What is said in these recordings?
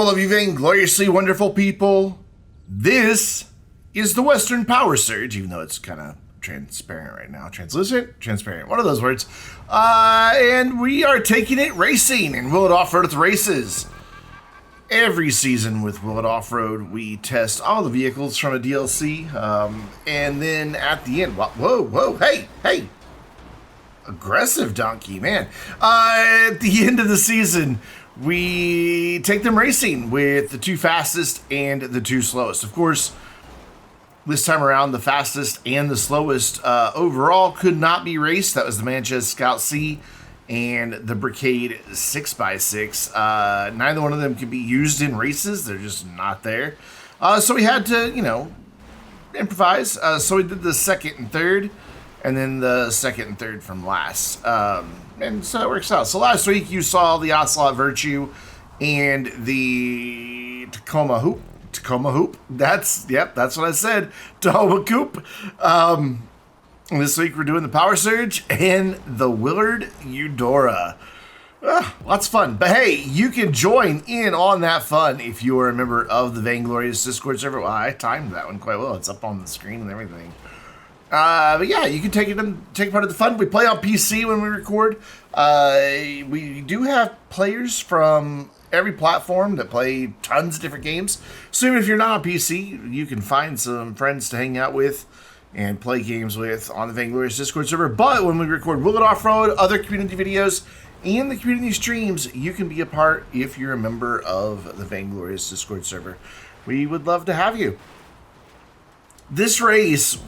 all of you vaingloriously wonderful people. This is the Western Powersurge, even though it's kind of transparent right now. Translucent? Transparent. One of those words. And we are taking it racing in Willard Offroad races. Every season with Willard Offroad, we test all the vehicles from a DLC. And then at the end, whoa, hey. Aggressive donkey, man. At the end of the season, we take them racing with the two fastest and the two slowest. Of course, this time around, the fastest and the slowest overall could not be raced. That was the Manchester Scout C and the Brigade 6x6. Neither one of them could be used in races. They're just not there. So we had to, improvise. So we did the second and third, and then the second and third from last. And so it works out. So last week you saw the Ocelot Virtue and the Tacoma Hoop. That's what I said. Tacoma Coupe. This week we're doing the Powersurge and the Willard Eudora. Lots of fun. But hey, you can join in on that fun if you are a member of the Vainglorious Discord server. Well, I timed that one quite well. It's up on the screen and everything. But yeah, you can take part of the fun. We play on PC when we record. We do have players from every platform that play tons of different games. So even if you're not on PC, you can find some friends to hang out with and play games with on the Vainglorious Discord server. But when we record Willard Offroad, other community videos, and the community streams, you can be a part if you're a member of the Vainglorious Discord server. We would love to have you. This race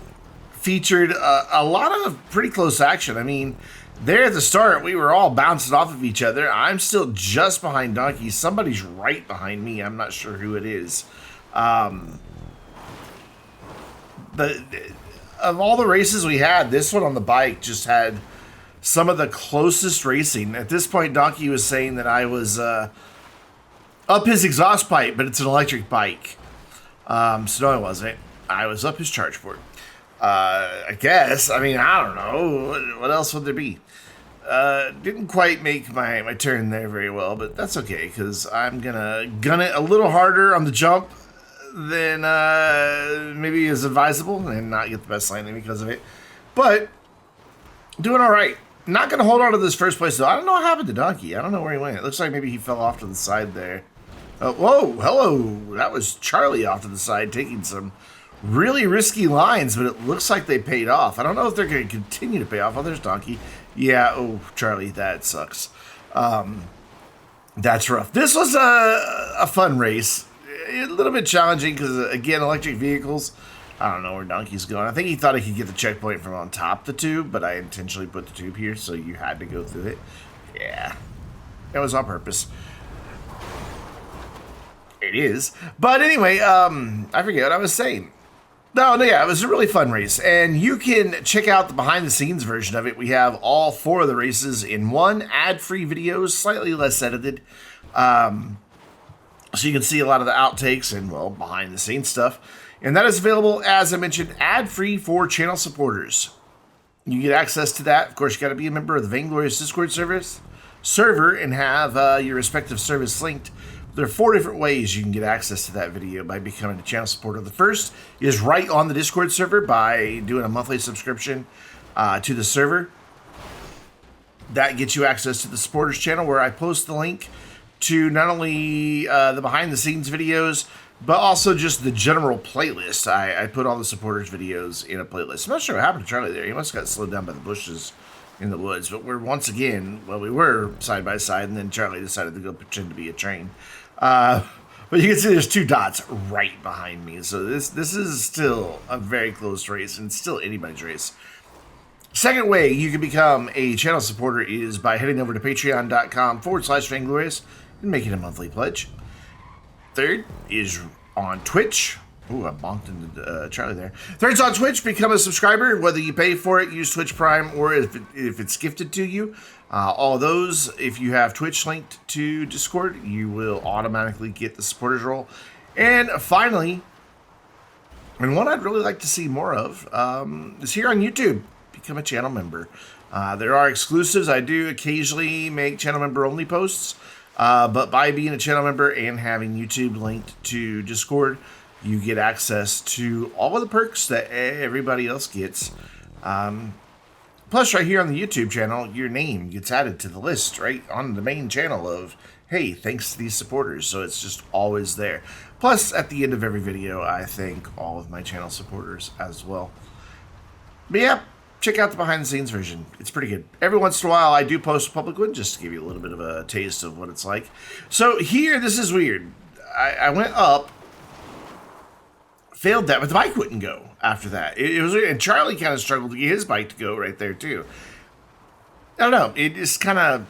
featured a lot of pretty close action. I mean, there at the start, we were all bouncing off of each other. I'm still just behind Donkey. Somebody's right behind me. I'm not sure who it is. Of all the races we had, this one on the bike just had some of the closest racing. At this point, Donkey was saying that I was up his exhaust pipe, but it's an electric bike. So no, I wasn't. I was up his charge board. I guess. I mean, I don't know. What else would there be? Didn't quite make my turn there very well, but that's okay, because I'm going to gun it a little harder on the jump than maybe is advisable and not get the best landing because of it. But doing all right. Not going to hold on to this first place, though. I don't know what happened to Donkey. I don't know where he went. It looks like maybe he fell off to the side there. Whoa, hello. That was Charlie off to the side taking some really risky lines, but it looks like they paid off. I don't know if they're going to continue to pay off. Oh, there's Donkey. Yeah, oh, Charlie, that sucks. That's rough. This was a fun race. A little bit challenging because, again, electric vehicles. I don't know where Donkey's going. I think he thought he could get the checkpoint from on top of the tube, but I intentionally put the tube here, so you had to go through it. Yeah, that was on purpose. It is. But anyway, I forget what I was saying. No, yeah, it was a really fun race, and you can check out the behind-the-scenes version of it. We have all 4 of the races in one, ad-free videos, slightly less edited, so you can see a lot of the outtakes and, well, behind-the-scenes stuff, and that is available, as I mentioned, ad-free for channel supporters. You get access to that. Of course, you got to be a member of the Vainglorious Discord server and have your respective service linked. There are 4 different ways you can get access to that video by becoming a channel supporter. The first is right on the Discord server by doing a monthly subscription to the server. That gets you access to the supporters channel where I post the link to not only the behind the scenes videos, but also just the general playlist. I put all the supporters videos in a playlist. I'm not sure what happened to Charlie there. He must have got slowed down by the bushes in the woods. But we're once again, we were side by side, and then Charlie decided to go pretend to be a train. But you can see there's 2 dots right behind me. So this is still a very close race, and still anybody's race. Second way you can become a channel supporter is by heading over to patreon.com/Vainglorious and making a monthly pledge. Third is on Twitch. Ooh, I bonked into Charlie there. Third's on Twitch. Become a subscriber, whether you pay for it, use Twitch Prime, or if it's gifted to you. All of those, if you have Twitch linked to Discord, you will automatically get the supporters role. And finally, and one I'd really like to see more of, is here on YouTube. Become a channel member. There are exclusives. I do occasionally make channel member only posts. But by being a channel member and having YouTube linked to Discord, you get access to all of the perks that everybody else gets. Plus, right here on the YouTube channel, your name gets added to the list right on the main channel of, hey, thanks to these supporters. So it's just always there. Plus, at the end of every video, I thank all of my channel supporters as well. But yeah, check out the behind-the-scenes version. It's pretty good. Every once in a while, I do post a public one just to give you a little bit of a taste of what it's like. So here, this is weird. I went up, failed that, but the bike wouldn't go after that. It was weird. And Charlie kind of struggled to get his bike to go right there too. I don't know. It just kind of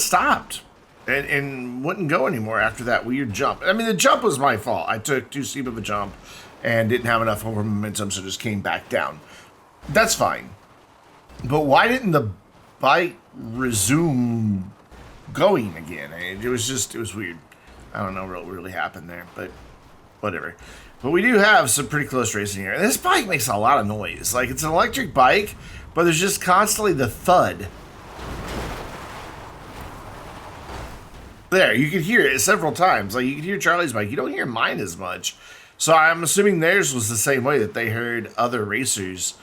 stopped and wouldn't go anymore after that weird jump. I mean, the jump was my fault. I took too steep of a jump and didn't have enough over momentum, so just came back down. That's fine. But why didn't the bike resume going again? It was weird. I don't know what really happened there, but whatever. But we do have some pretty close racing here. And this bike makes a lot of noise. Like, it's an electric bike, but there's just constantly the thud. There, you can hear it several times. Like, you can hear Charlie's bike. You don't hear mine as much. So I'm assuming theirs was the same way, that they heard other racers'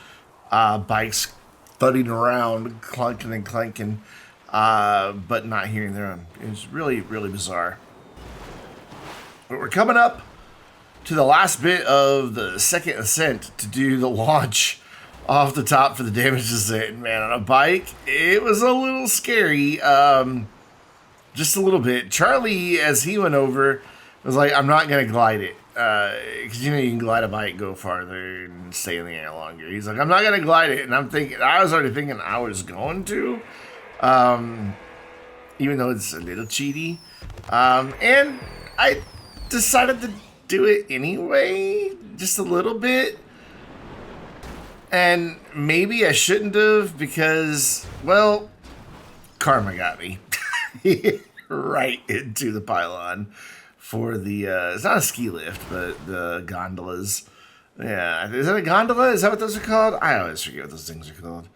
bikes thudding around, clunking and clanking, but not hearing their own. It's really, really bizarre. But we're coming up to the last bit of the second ascent to do the launch off the top for the damage ascent. Man, on a bike, it was a little scary. Just a little bit. Charlie, as he went over, was like, I'm not going to glide it. Because you can glide a bike, go farther, and stay in the air longer. He's like, I'm not going to glide it. And I was already thinking I was going to. Even though it's a little cheaty. And I decided to do it anyway, just a little bit. And maybe I shouldn't have, because, well, karma got me. Right into the pylon for the, it's not a ski lift, but the gondolas. Yeah, is that a gondola? Is that what those are called? I always forget what those things are called.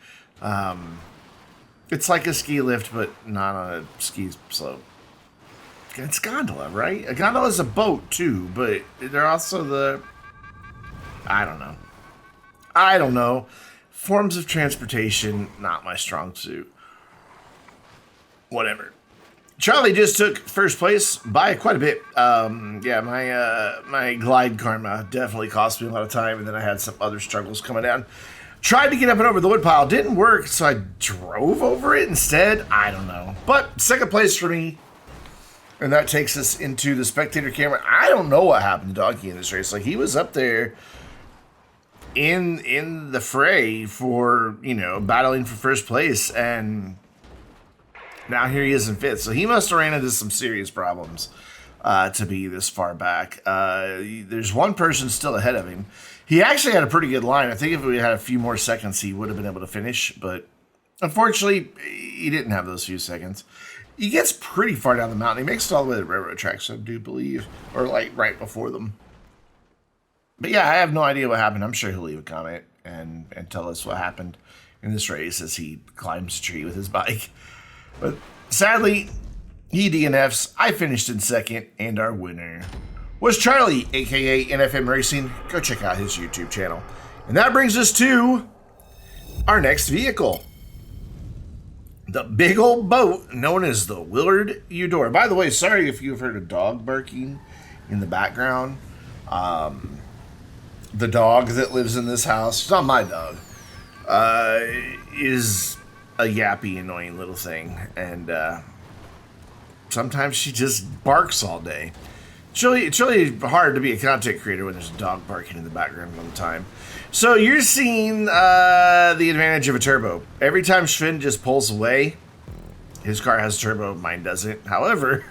It's like a ski lift, but not on a ski slope. It's gondola, right? A gondola is a boat, too, but they're also the... I don't know. Forms of transportation, not my strong suit. Whatever. Charlie just took first place by quite a bit. Yeah, my glide karma definitely cost me a lot of time, and then I had some other struggles coming down. Tried to get up and over the woodpile. Didn't work, so I drove over it instead. I don't know. But second place for me. And that takes us into the spectator camera. I don't know what happened to Donkey in this race. Like, he was up there in the fray for, battling for first place. And now here he is in fifth. So he must have ran into some serious problems to be this far back. There's one person still ahead of him. He actually had a pretty good line. I think if we had a few more seconds, he would have been able to finish. But unfortunately, he didn't have those few seconds. He gets pretty far down the mountain. He makes it all the way to the railroad tracks, I do believe. Or, like, right before them. But, yeah, I have no idea what happened. I'm sure he'll leave a comment and tell us what happened in this race as he climbs a tree with his bike. But, sadly, he DNFs. I finished in second, and our winner was Charlie, a.k.a. NFM Racing. Go check out his YouTube channel. And that brings us to our next vehicle. The big old boat known as the Willard Eudora. By the way, sorry if you've heard a dog barking in the background. The dog that lives in this house, it's not my dog, is a yappy, annoying little thing. And sometimes she just barks all day. It's really hard to be a content creator when there's a dog barking in the background all the time. So you're seeing the advantage of a turbo. Every time Sven just pulls away, his car has turbo, mine doesn't. However,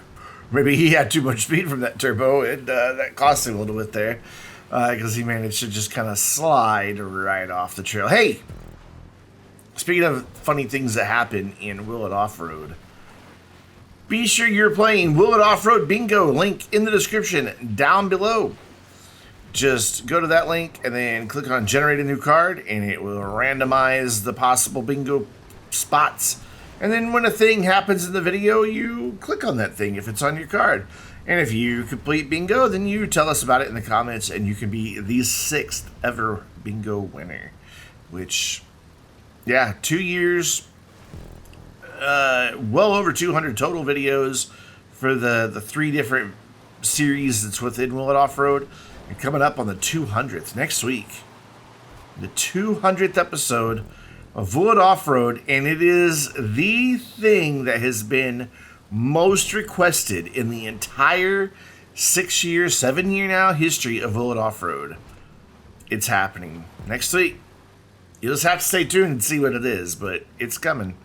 maybe he had too much speed from that turbo, and that cost him a little bit there, because he managed to just kind of slide right off the trail. Hey, speaking of funny things that happen in Willard Offroad, be sure you're playing Willard Offroad Bingo. Link in the description down below. Just go to that link and then click on generate a new card, and it will randomize the possible bingo spots And then when a thing happens in the video, you click on that thing if it's on your card. And if you complete bingo, then you tell us about it in the comments, and you can be the 6th ever bingo winner. Which, yeah, 2 years, well over 200 total videos for the 3 different series that's within Willard Offroad. And coming up on the 200th next week. The 200th episode of Willard Offroad, and it is the thing that has been most requested in the entire 6-year, 7-year now history of Willard Offroad. It's happening next week. You'll just have to stay tuned and see what it is, but it's coming.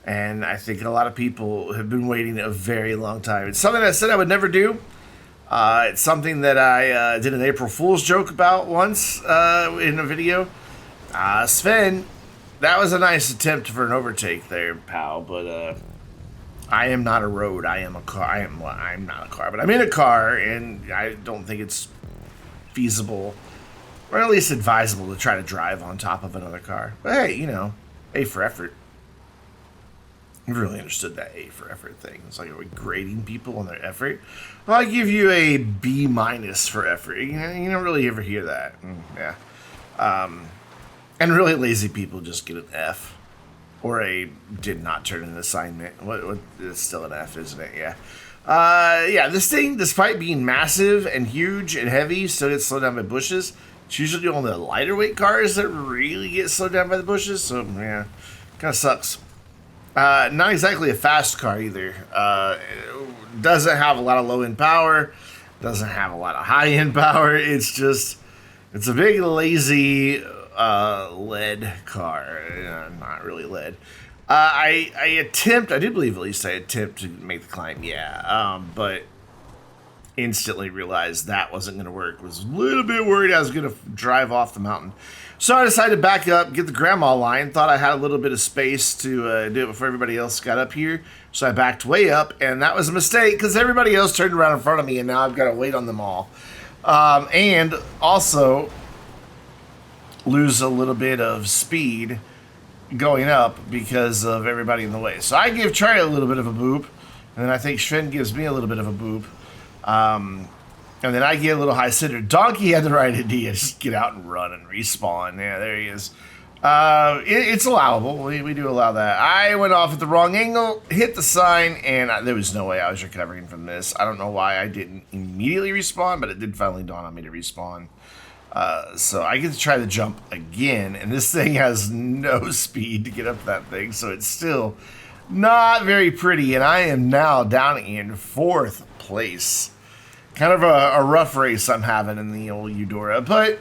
And I think a lot of people have been waiting a very long time. It's something I said I would never do. It's something that I did an April Fool's joke about once in a video. Sven, that was a nice attempt for an overtake there, pal, but I am not a road. I am a car. I'm not a car, but I'm in a car, and I don't think it's feasible, or at least advisable, to try to drive on top of another car. But hey, you know, A for effort. I've really understood that A for effort thing. It's like, are we grading people on their effort? Well, I give you a B- for effort. You don't really ever hear that. Yeah. And really lazy people just get an F. Or a did not turn in an assignment. What it's still an F, isn't it? Yeah. Yeah, this thing, despite being massive and huge and heavy, still gets slowed down by bushes. It's usually only the lighter weight cars that really get slowed down by the bushes. So, yeah, kind of sucks. Not exactly a fast car either. Doesn't have a lot of low-end power. Doesn't have a lot of high-end power. It's a big, lazy lead car. Not really lead. I do believe at least I attempt to make the climb, yeah. But instantly realized that wasn't going to work. Was a little bit worried I was going to drive off the mountain. So I decided to back up, get the grandma line. Thought I had a little bit of space to do it before everybody else got up here. So I backed way up, and that was a mistake because everybody else turned around in front of me, and now I've got to wait on them all. And also lose a little bit of speed going up because of everybody in the way. So I give Charlie a little bit of a boop, and then I think Sven gives me a little bit of a boop. And then I get a little high cinder. Donkey had the right idea. Just get out and run and respawn. Yeah, there he is. It's allowable. We do allow that. I went off at the wrong angle, hit the sign, and there was no way I was recovering from this. I don't know why I didn't immediately respawn, but it did finally dawn on me to respawn. So I get to try the jump again, and this thing has no speed to get up that thing, so it's still not very pretty, and I am now down in 4th place. Kind of a rough race I'm having in the old Eudora, but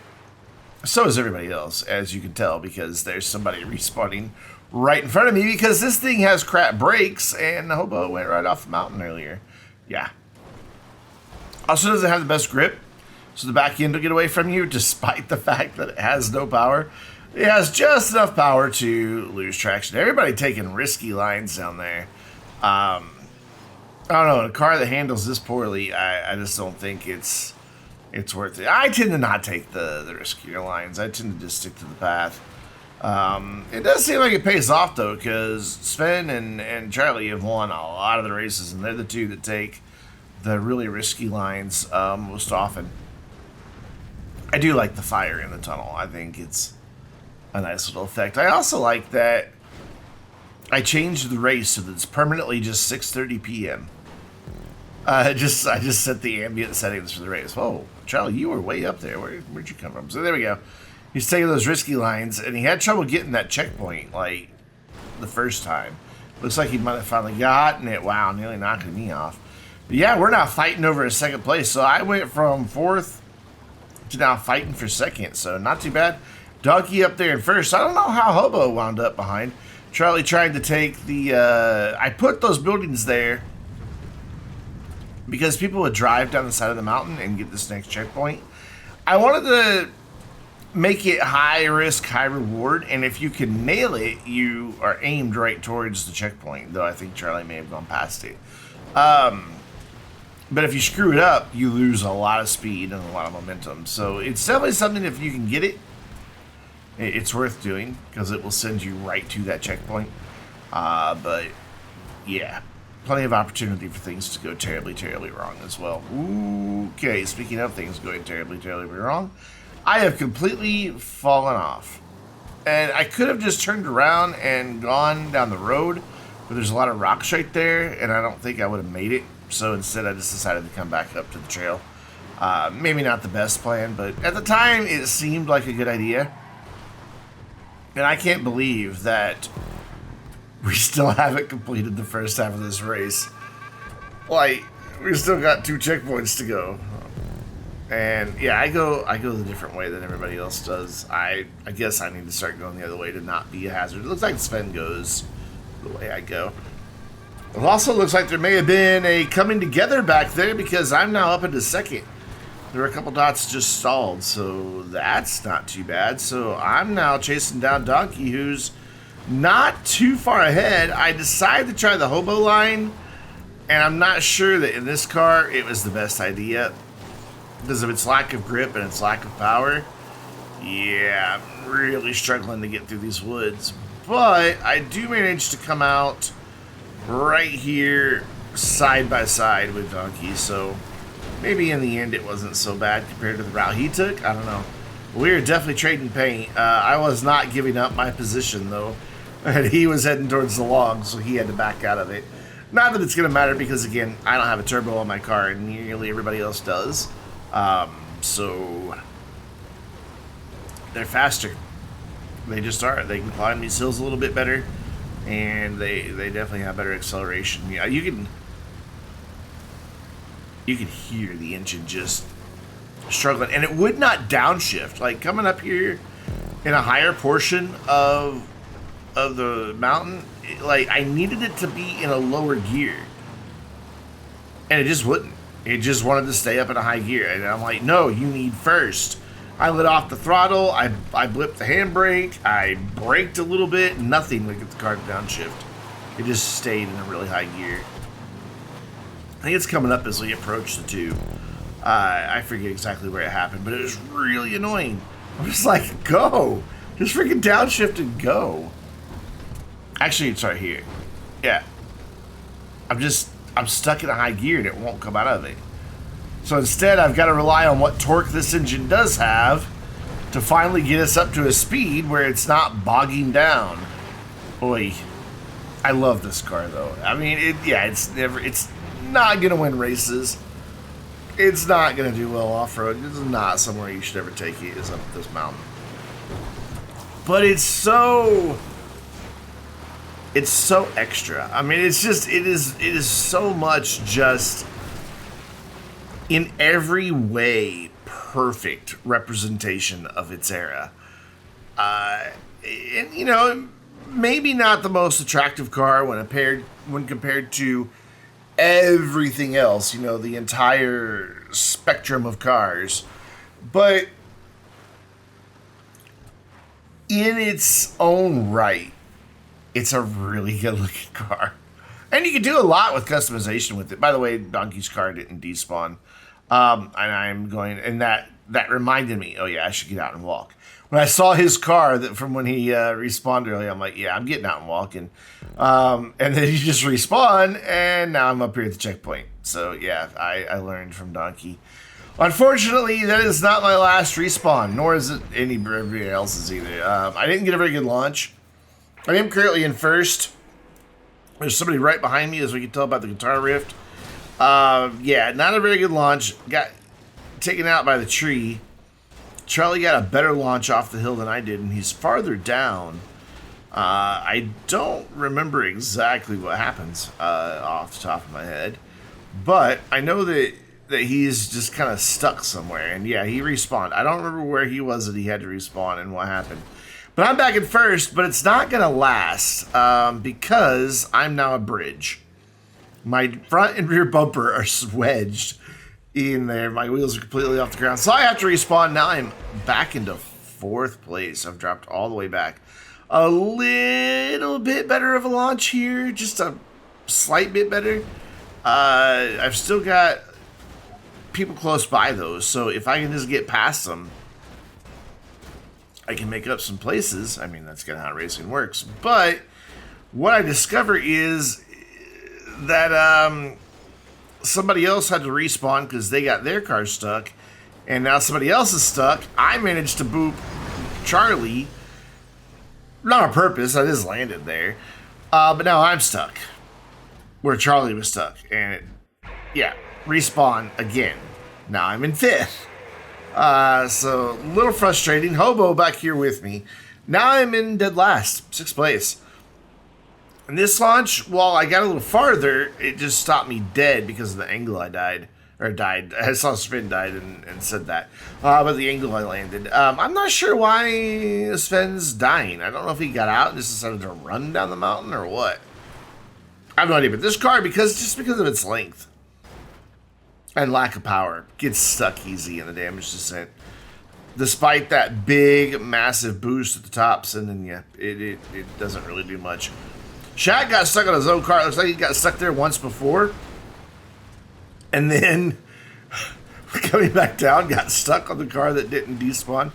so is everybody else, as you can tell, because there's somebody respawning right in front of me because this thing has crap brakes, and the hobo went right off the mountain earlier. Yeah. Also doesn't have the best grip, so the back end will get away from you, despite the fact that it has no power. It has just enough power to lose traction. Everybody taking risky lines down there. I don't know, a car that handles this poorly, I just don't think it's worth it. I tend to not take the riskier lines. I tend to just stick to the path. It does seem like it pays off, though, because Sven and Charlie have won a lot of the races, and they're the two that take the really risky lines most often. I do like the fire in the tunnel. I think it's a nice little effect. I also like that I changed the race so that it's permanently just 6:30 p.m. I just set the ambient settings for the race. Whoa, Charlie, you were way up there. Where'd you come from? So there we go. He's taking those risky lines, and he had trouble getting that checkpoint, like, the first time. Looks like he might have finally gotten it. Wow, nearly knocking me off. But yeah, we're now fighting over a 2nd place. So I went from 4th to now fighting for 2nd. So not too bad. Donkey up there in 1st. I don't know how Hobo wound up behind. Charlie trying to take the... I put those buildings there because people would drive down the side of the mountain and get this next checkpoint. I wanted to make it high risk, high reward, and if you can nail it, you are aimed right towards the checkpoint, though I think Charlie may have gone past it. But if you screw it up, you lose a lot of speed and a lot of momentum. So it's definitely something, if you can get it, it's worth doing, because it will send you right to that checkpoint. But yeah, plenty of opportunity for things to go terribly, terribly wrong as well. Okay, speaking of things going terribly, terribly wrong, I have completely fallen off. And I could have just turned around and gone down the road, but there's a lot of rocks right there, and I don't think I would have made it. So instead, I just decided to come back up to the trail. Maybe not the best plan, but at the time, it seemed like a good idea. And I can't believe that we still haven't completed the first half of this race. Like, we still got 2 checkpoints to go. And yeah, I go the different way than everybody else does. I guess I need to start going the other way to not be a hazard. It looks like Sven goes the way I go. It also looks like there may have been a coming together back there because I'm now up into second. There were a couple dots just stalled, so that's not too bad. So I'm now chasing down Donkey, who's not too far ahead. I decided to try the hobo line, and I'm not sure that in this car it was the best idea because of its lack of grip and its lack of power. Yeah, I'm really struggling to get through these woods, but I do manage to come out right here side by side with Donkey, so maybe in the end it wasn't so bad compared to the route he took. I don't know. We were definitely trading paint. I was not giving up my position though, and he was heading towards the log, so he had to back out of it. Not that it's going to matter because, again, I don't have a turbo on my car and nearly everybody else does. So they're faster. They just are. They can climb these hills a little bit better, and they definitely have better acceleration. Yeah, you can hear the engine just struggling, and it would not downshift. Like coming up here in a higher portion of the mountain, like I needed it to be in a lower gear, and it just wouldn't. It just wanted to stay up in a high gear, and I'm like, no, you need first. I let off the throttle, I blipped the handbrake, I braked a little bit, nothing would get the car to downshift. It just stayed in a really high gear. I think it's coming up as we approach the 2. I forget exactly where it happened, but it was really annoying. I'm just like, go! Just freaking downshift and go. Actually, it's right here. Yeah. I'm stuck in a high gear and it won't come out of it. So instead, I've got to rely on what torque this engine does have to finally get us up to a speed where it's not bogging down. Boy, I love this car though. I mean, it's not gonna win races. It's not gonna do well off-road. This is not somewhere you should ever take it, is up this mountain. But it's so extra. I mean, it's just, it is so much just in every way perfect representation of its era. And you know, maybe not the most attractive car when compared to everything else, you know, the entire spectrum of cars, but in its own right, it's a really good looking car. And you can do a lot with customization with it. By the way, Donkey's car didn't despawn. And I'm going, and that reminded me, oh yeah, I should get out and walk. When I saw his car from when he respawned earlier, I'm like, yeah, I'm getting out and walking. And then he just respawned, and now I'm up here at the checkpoint. So yeah, I learned from Donkey. Unfortunately, that is not my last respawn, nor is it anybody else's either. I didn't get a very good launch. I am currently in first. There's somebody right behind me, as we can tell by the guitar rift. Yeah, not a very good launch. Got taken out by the tree. Charlie got a better launch off the hill than I did, and he's farther down. I don't remember exactly what happens off the top of my head, but I know that he's just kind of stuck somewhere, and yeah, he respawned. I don't remember where he was that he had to respawn and what happened. But I'm back in first, but it's not going to last because I'm now a bridge. My front and rear bumper are wedged in there. My wheels are completely off the ground. So I have to respawn. Now I'm back into 4th place. I've dropped all the way back. A little bit better of a launch here. Just a slight bit better. I've still got people close by, though. So if I can just get past them, I can make up some places. I mean, that's kind of how racing works. But what I discover is that somebody else had to respawn because they got their car stuck, and now somebody else is stuck. I managed to boop Charlie, not on purpose. I just landed there, but now I'm stuck where Charlie was stuck, and respawn again. Now I'm in 5th. So a little frustrating. Hobo back here with me. Now I'm in dead last, 6th place. And this launch, while I got a little farther, it just stopped me dead because of the angle I died. I saw Sven died and said that. But the angle I landed. I'm not sure why Sven's dying. I don't know if he got out and just decided to run down the mountain or what. I have no idea. But this car, just because of its length and lack of power, gets stuck easy in the damage descent. Despite that big, massive boost at the tops, and then it doesn't really do much. Shaq got stuck on his own car. It looks like he got stuck there once before. And then, coming back down, got stuck on the car that didn't despawn.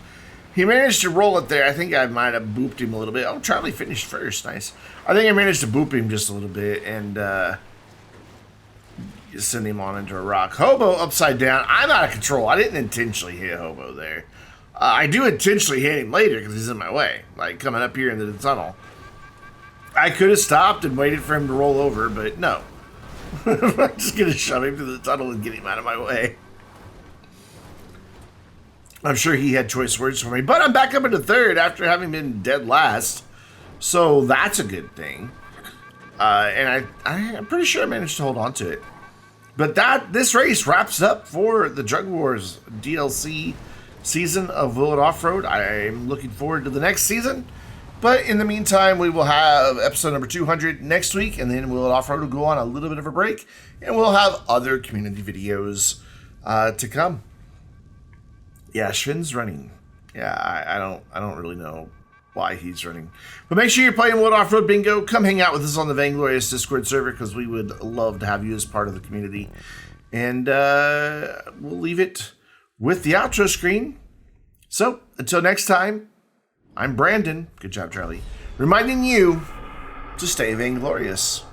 He managed to roll it there. I think I might have booped him a little bit. Oh, Charlie finished first. Nice. I think I managed to boop him just a little bit and send him on into a rock. Hobo upside down. I'm out of control. I didn't intentionally hit Hobo there. I do intentionally hit him later because he's in my way, like coming up here into the tunnel. I could have stopped and waited for him to roll over, but no. I'm just going to shove him through the tunnel and get him out of my way. I'm sure he had choice words for me, but I'm back up into 3rd after having been dead last. So that's a good thing. And I'm pretty sure I managed to hold on to it. But this race wraps up for the Drug Wars DLC season of Willard Offroad. I'm looking forward to the next season. But in the meantime, we will have episode number 200 next week, and then Willard Offroad will go on a little bit of a break, and we'll have other community videos to come. Yeah, Sven's running. Yeah, I don't really know why he's running. But make sure you're playing Willard Offroad Bingo. Come hang out with us on the Vainglorious Discord server because we would love to have you as part of the community. And we'll leave it with the outro screen. So, until next time, I'm Brandon. Good job, Charlie. Reminding you to stay vainglorious.